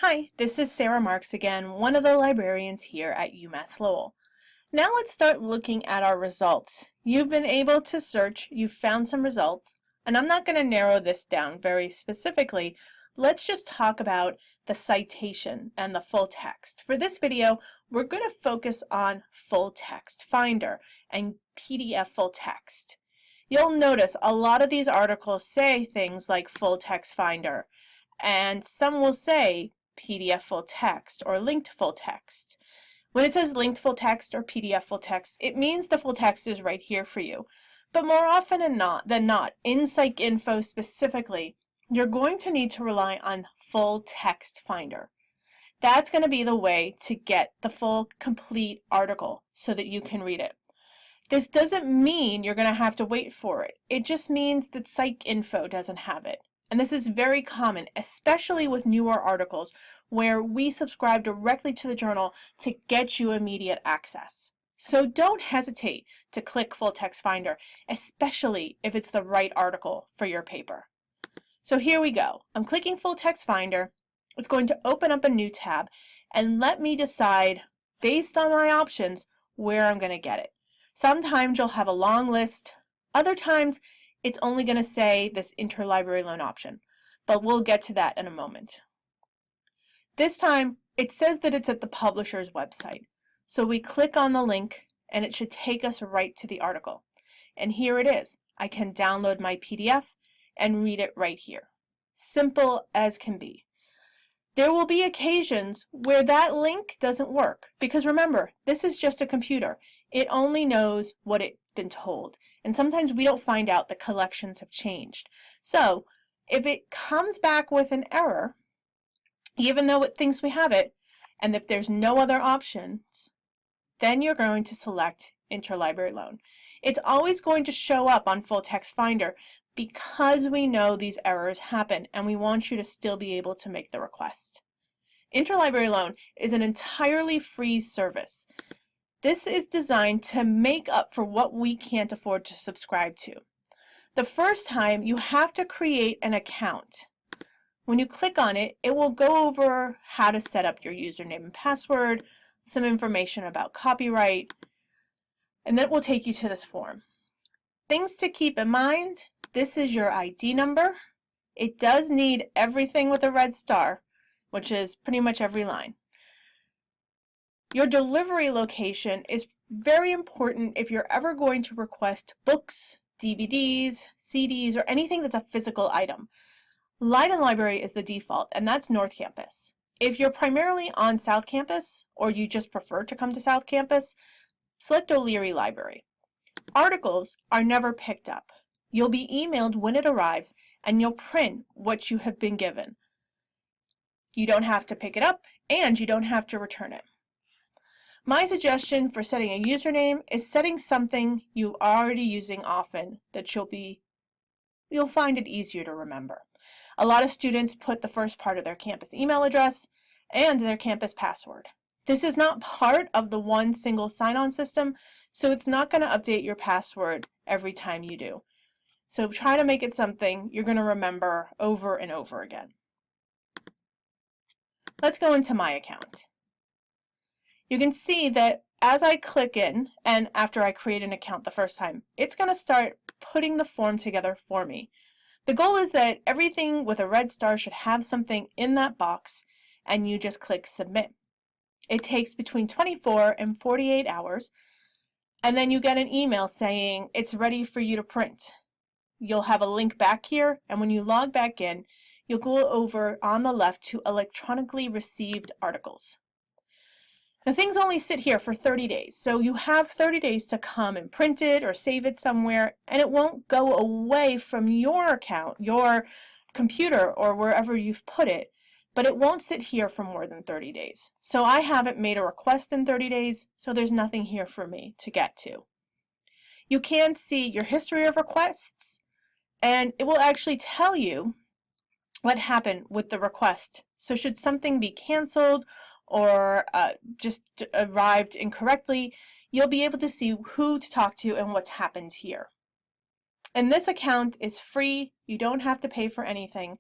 Hi, this is Sarah Marks again, one of the librarians here at UMass Lowell. Now let's start looking at our results. You've been able to search, you've found some results, and I'm not going to narrow this down very specifically. Let's just talk about the citation and the full text. For this video, we're going to focus on full text finder and PDF full text. You'll notice a lot of these articles say things like full text finder, and some will say PDF full text or linked full text. When it says linked full text or PDF full text, it means the full text is right here for you. But more often than not, in PsycInfo specifically, you're going to need to rely on full text finder. That's going to be the way to get the full complete article so that you can read it. This doesn't mean you're going to have to wait for it. It just means that PsycInfo doesn't have it. And this is very common, especially with newer articles where we subscribe directly to the journal to get you immediate access. So don't hesitate to click Full Text Finder, especially if it's the right article for your paper. So here we go. I'm clicking Full Text Finder. It's going to open up a new tab and let me decide, based on my options, where I'm going to get it. Sometimes you'll have a long list. Other times, it's only going to say this Interlibrary Loan option, but we'll get to that in a moment. This time, it says that it's at the publisher's website. So we click on the link and it should take us right to the article. And here it is. I can download my PDF and read it right here. Simple as can be. There will be occasions where that link doesn't work because remember, this is just a computer. It only knows what it's been told. And sometimes we don't find out the collections have changed. So if it comes back with an error, even though it thinks we have it, and if there's no other options, then you're going to select Interlibrary Loan. It's always going to show up on Full Text Finder because we know these errors happen and we want you to still be able to make the request. Interlibrary Loan is an entirely free service. This is designed to make up for what we can't afford to subscribe to. The first time you have to create an account. When you click on it, it will go over how to set up your username and password, some information about copyright, and then it will take you to this form. Things to keep in mind, this is your ID number. It does need everything with a red star, which is pretty much every line. Your delivery location is very important if you're ever going to request books, DVDs, CDs, or anything that's a physical item. Leiden Library is the default, and that's North Campus. If you're primarily on South Campus, or you just prefer to come to South Campus, select O'Leary Library. Articles are never picked up. You'll be emailed when it arrives, and you'll print what you have been given. You don't have to pick it up, and you don't have to return it. My suggestion for setting a username is setting something you're already using often that you'll find it easier to remember. A lot of students put the first part of their campus email address and their campus password. This is not part of the one single sign-on system, so it's not going to update your password every time you do. So try to make it something you're going to remember over and over again. Let's go into my account. You can see that as I click in, and after I create an account the first time, it's going to start putting the form together for me. The goal is that everything with a red star should have something in that box, and you just click Submit. It takes between 24 and 48 hours, and then you get an email saying it's ready for you to print. You'll have a link back here, and when you log back in, you'll go over on the left to electronically received articles. The things only sit here for 30 days, so you have 30 days to come and print it or save it somewhere, and it won't go away from your account, your computer, or wherever you've put it, but it won't sit here for more than 30 days. So I haven't made a request in 30 days, so there's nothing here for me to get to. You can see your history of requests, and it will actually tell you what happened with the request. So should something be canceled or just arrived incorrectly, you'll be able to see who to talk to and what's happened here. And this account is free. You don't have to pay for anything.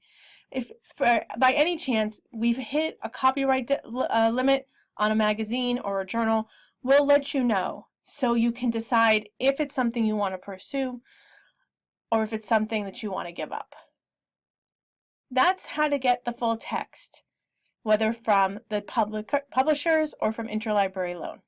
If by any chance we've hit a copyright limit on a magazine or a journal, we'll let you know so you can decide if it's something you want to pursue or if it's something that you want to give up. That's how to get the full text, whether from the publishers or from Interlibrary Loan.